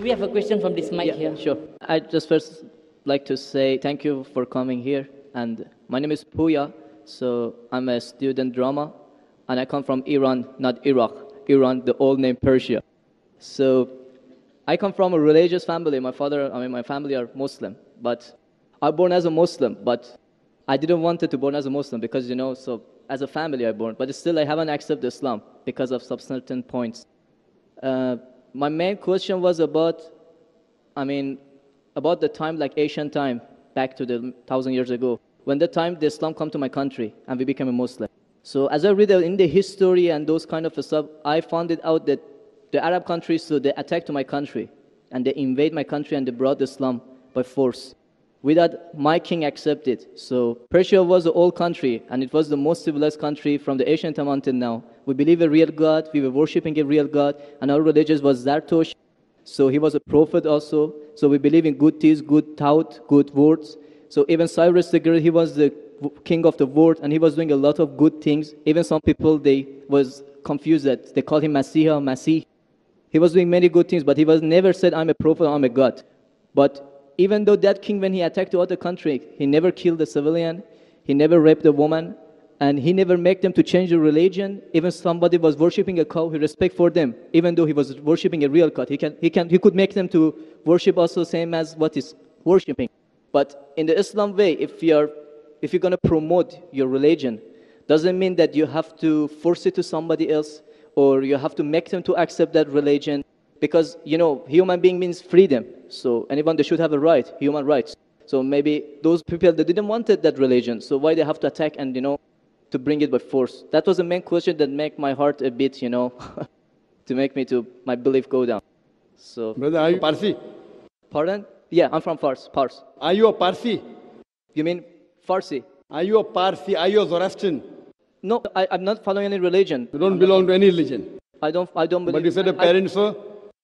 So we have a question from this mic here. Sure. I just first like to say thank you for coming here. And my name is Puya. So I'm a student drama. And I come from Iran, not Iraq. Iran, the old name Persia. So I come from a religious family. My family are Muslim. But I was born as a Muslim. But I didn't want to born as a Muslim because, so as a family I born. But still I haven't accepted Islam because of some certain points. My main question was about the time, like ancient time, back to the 1,000 years ago, when the time the Islam come to my country and we became a Muslim. So as I read in the history and those kind of stuff, I found it out that the Arab countries, so they attacked my country and they invade my country and they brought Islam by force without my king accepted. So Persia was an old country and it was the most civilized country from the ancient time until now. We believe a real God, we were worshipping a real God, and our religion was Zartosh. So he was a prophet also. So we believe in good deeds, good thought, good words. So even Cyrus the Great, he was the king of the world, and he was doing a lot of good things. Even some people, they was confused that they called him Masih. He was doing many good things, but he was never said, I'm a prophet, I'm a God. But even though that king, when he attacked the other country, he never killed a civilian, he never raped a woman, and he never made them to change the religion. Even somebody was worshipping a cow, he respect for them, even though he was worshipping a real God. He could make them to worship also same as what is worshipping. But in the Islam way, if you're going to promote your religion, doesn't mean that you have to force it to somebody else or you have to make them to accept that religion. Because, human being means freedom. So anyone, they should have a right, human rights. So maybe those people, they didn't want that religion. So why they have to attack and, to bring it by force? That was the main question that make my heart a bit, to make me to my belief go down. So. Brother, are you Parsi? Pardon? Yeah, I'm from Fars. Are you a Parsi? You mean Farsi? Are you a Parsi? Are you a Zoroastrian? No, I'm not following any religion. You don't belong to any religion? I don't believe. But you said your parents were?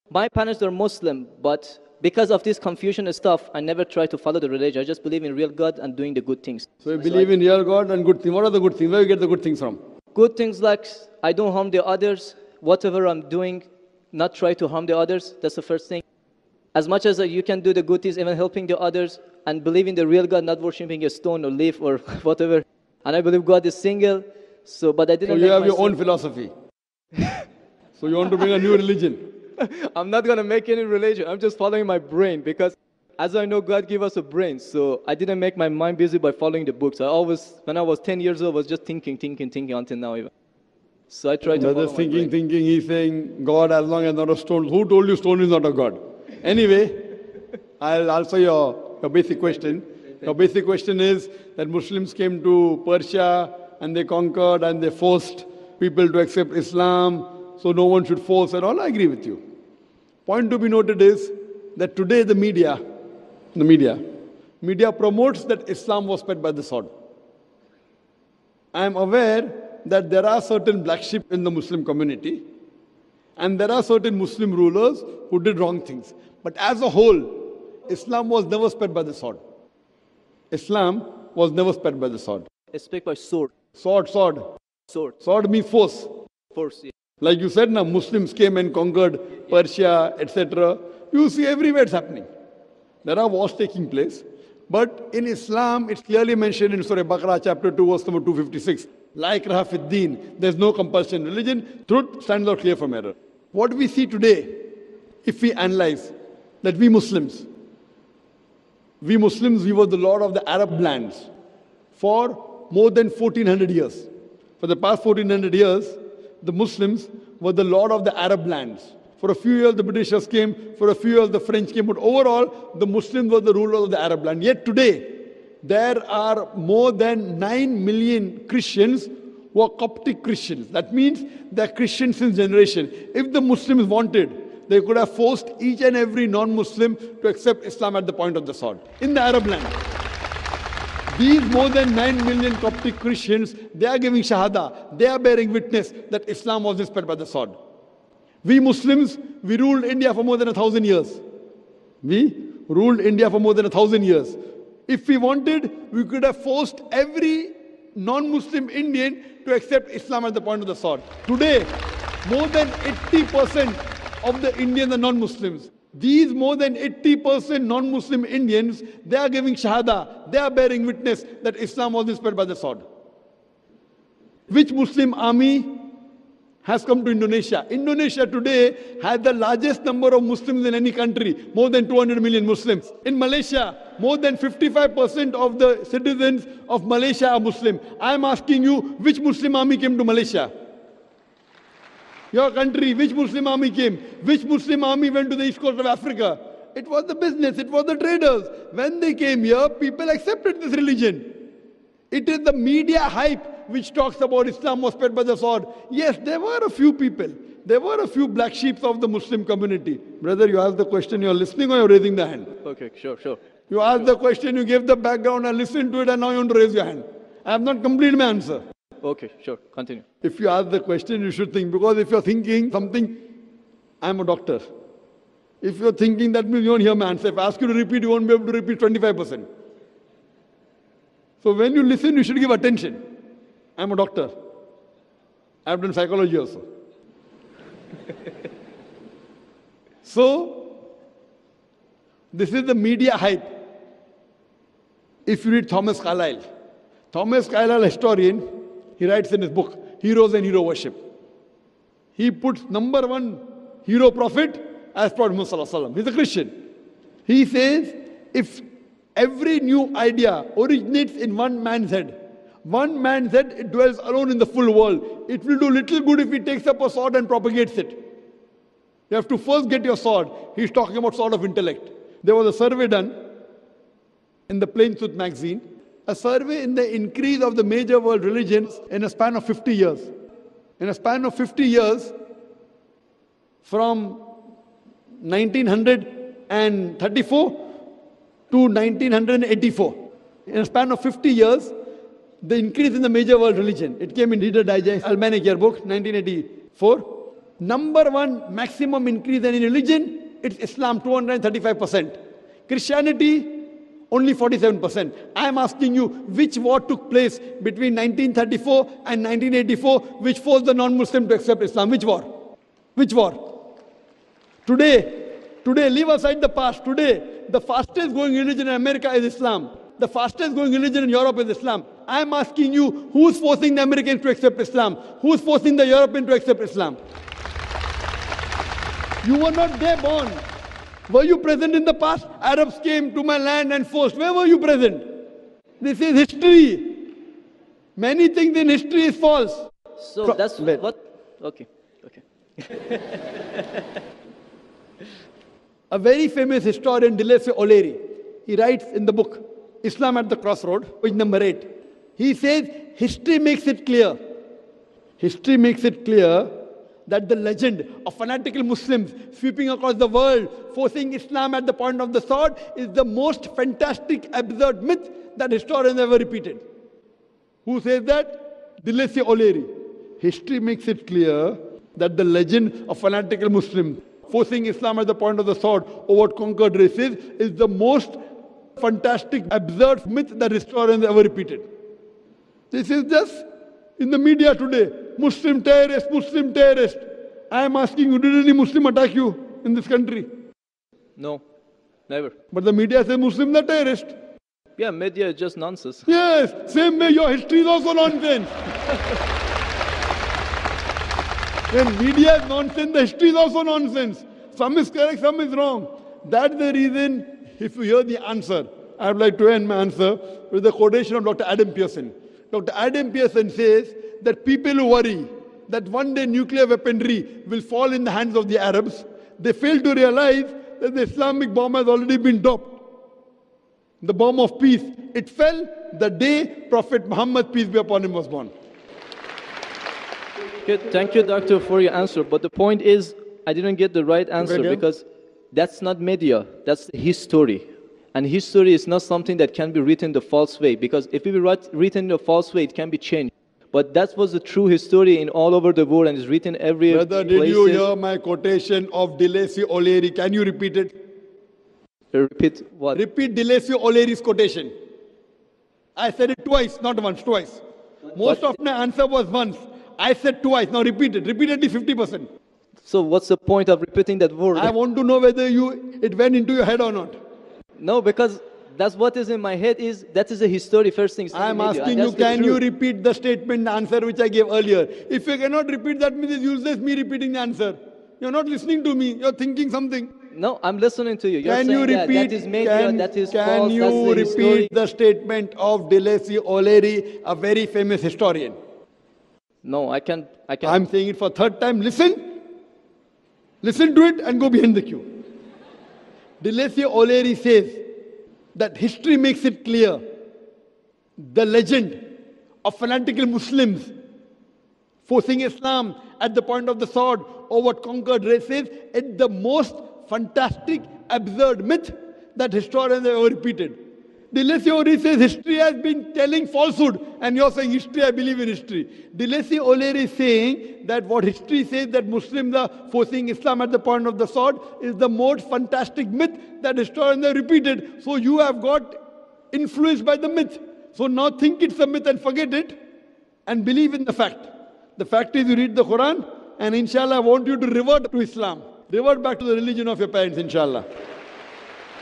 My parents are Muslim, but because of this confusion and stuff, I never try to follow the religion. I just believe in real God and doing the good things. So you believe in real God and good things. What are the good things? Where do you get the good things from? Good things like I don't harm the others. Whatever I'm doing, not try to harm the others. That's the first thing. As much as you can do the good things, even helping the others, and believe in the real God, not worshipping a stone or leaf or whatever. And I believe God is single. So, but I didn't. So you have your own philosophy. So you want to bring a new religion. I'm not going to make any religion. I'm just following my brain because as I know, God gave us a brain. So I didn't make my mind busy by following the books. I always, when I was 10 years old, was just thinking until now even. So I tried to follow thinking, he's saying, God as long as not a stone. Who told you stone is not a God? Anyway, I'll answer your basic question. Your basic question is that Muslims came to Persia and they conquered and they forced people to accept Islam. So no one should force at all. I agree with you. Point to be noted is that today the media promotes that Islam was spread by the sword. I am aware that there are certain black sheep in the Muslim community and there are certain Muslim rulers who did wrong things. But as a whole, Islam was never spread by the sword. Islam was never spread by the sword. It's spread by sword. Sword. Sword means force. Force, yeah. Like you said, now Muslims came and conquered Persia, etc. You see everywhere it's happening. There are wars taking place. But in Islam, it's clearly mentioned in Surah Baqarah, chapter 2, verse number 256. La ikraha fid deen. There's no compulsion in religion. Truth stands out clear from error. What we see today, if we analyze, that we Muslims, we were the lord of the Arab lands for more than 1400 years. For the past 1400 years, the Muslims were the lord of the Arab lands. For a few years, the Britishers came. For a few years, the French came. But overall, the Muslims were the rulers of the Arab land. Yet today, there are more than 9 million Christians who are Coptic Christians. That means they're Christians since generation. If the Muslims wanted, they could have forced each and every non-Muslim to accept Islam at the point of the sword in the Arab land. These more than 9 million Coptic Christians, they are giving shahada. They are bearing witness that Islam was spread by the sword. We Muslims, we ruled India for more than 1,000 years. We ruled India for more than 1,000 years. If we wanted, we could have forced every non-Muslim Indian to accept Islam at the point of the sword. Today, more than 80% of the Indians are non-Muslims. These more than 80% non-Muslim Indians, they are giving shahada, they are bearing witness that Islam was spread by the sword. Which Muslim army has come to Indonesia? Indonesia today has the largest number of Muslims in any country, more than 200 million Muslims. In Malaysia, more than 55% of the citizens of Malaysia are Muslim. I am asking you, which Muslim army came to Malaysia? Your country, which Muslim army came? Which Muslim army went to the east coast of Africa? It was the business, it was the traders. When they came here, people accepted this religion. It is the media hype which talks about Islam was spread by the sword. Yes, there were a few people. There were a few black sheep of the Muslim community. Brother, you asked the question, you're listening or you're raising the hand? Okay, sure. You asked the question, you gave the background, I listened to it, and now you want to raise your hand. I have not completed my answer. Okay, sure. Continue. If you ask the question, you should think. Because if you're thinking something, I'm a doctor. If you're thinking, that means you won't hear my answer. If I ask you to repeat, you won't be able to repeat 25%. So when you listen, you should give attention. I'm a doctor. I've done psychology also. So, this is the media hype. If you read Thomas Carlyle, historian, he writes in his book, Heroes and Hero Worship. He puts number one hero prophet as Prophet Muhammad Sallallahu Alaihi Wasallam. He's a Christian. He says, if every new idea originates in one man's head, it dwells alone in the full world. It will do little good if he takes up a sword and propagates it. You have to first get your sword. He's talking about sword of intellect. There was a survey done in the Plain Truth magazine, a survey in the increase of the major world religions in a span of 50 years. In a span of 50 years, from 1934 to 1984. In a span of 50 years, the increase in the major world religion. It came in Reader Digest, Almanac Yearbook, 1984. Number one maximum increase in religion, it's Islam, 235%. Christianity, only 47%. I am asking you, which war took place between 1934 and 1984, which forced the non-Muslim to accept Islam? Which war? Which war? Today, leave aside the past. Today, the fastest growing religion in America is Islam. The fastest growing religion in Europe is Islam. I am asking you, who's forcing the Americans to accept Islam? Who's forcing the Europeans to accept Islam? You were not there born. Were you present in the past? Arabs came to my land and forced. Where were you present? This is history. Many things in history is false. So that's what? Okay. A very famous historian, Dilese O'Leary, he writes in the book, Islam at the Crossroad, page number 8. He says, history makes it clear. History makes it clear that the legend of fanatical Muslims sweeping across the world, forcing Islam at the point of the sword, is the most fantastic, absurd myth that historians ever repeated. Who says that? Dilese O'Leary. History makes it clear that the legend of fanatical Muslims forcing Islam at the point of the sword over conquered races is the most fantastic, absurd myth that historians ever repeated. This is just in the media today. Muslim terrorist, Muslim terrorist. I am asking you, did any Muslim attack you in this country? No, never. But the media says Muslims are terrorists. Yeah, media is just nonsense. Yes, same way your history is also nonsense. When media is nonsense, the history is also nonsense. Some is correct, some is wrong. That's the reason, if you hear the answer, I would like to end my answer with the quotation of Dr. Adam Pearson. Dr. Adam Pearson says that people who worry that one day nuclear weaponry will fall in the hands of the Arabs, they fail to realize that the Islamic bomb has already been dropped. The bomb of peace. It fell the day Prophet Muhammad, peace be upon him, was born. Good. Thank you, doctor, for your answer. But the point is, I didn't get the right answer because that's not media. That's history. And history is not something that can be written the false way. Because if it be written the false way, it can be changed. But that was the true history in all over the world and is written everywhere. Brother, did you hear my quotation of Dilese O'Leary? Can you repeat it? Repeat what? Repeat Dilese O'Leary's quotation. I said it twice, not once, twice. Most of my answer was once. I said twice. Now repeat it. Repeat at least 50%. So what's the point of repeating that word? I want to know whether it went into your head or not. No, because that's what is in my head that is a history first thing. I am asking you, can you repeat the statement, the answer which I gave earlier? If you cannot repeat, that means it's useless me repeating the answer. You're not listening to me. You're thinking something. No, I'm listening to you. You're Can saying you repeat? that is made, that is can false, you that's the repeat history. the statement of DeLacy O'Leary, a very famous historian? No, I can. I'm saying it for third time. Listen to it and go behind the queue. DeLacy O'Leary says that history makes it clear the legend of fanatical Muslims forcing Islam at the point of the sword over conquered races is the most fantastic, absurd myth that historians have ever repeated. DeLacy O'Leary says history has been telling falsehood, and you're saying history, I believe in history. DeLacy O'Leary is saying that what history says that Muslims are forcing Islam at the point of the sword is the most fantastic myth that historians have repeated. So you have got influenced by the myth. So now think it's a myth and forget it and believe in the fact. The fact is you read the Quran, and inshallah I want you to revert to Islam. Revert back to the religion of your parents, inshallah.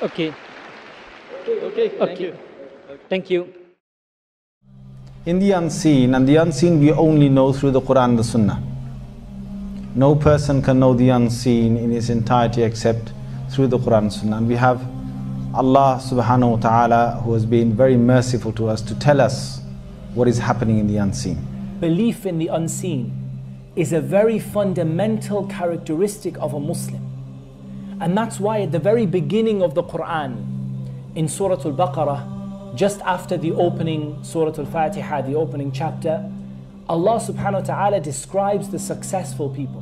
Okay. Okay, thank you. Thank you. In the unseen, and the unseen we only know through the Quran and the Sunnah. No person can know the unseen in its entirety except through the Quran and Sunnah. And we have Allah subhanahu wa ta'ala who has been very merciful to us to tell us what is happening in the unseen. Belief in the unseen is a very fundamental characteristic of a Muslim. And that's why at the very beginning of the Quran, in Surah Al-Baqarah, just after the opening Surah Al-Fatiha, the opening chapter, Allah subhanahu wa ta'ala describes the successful people.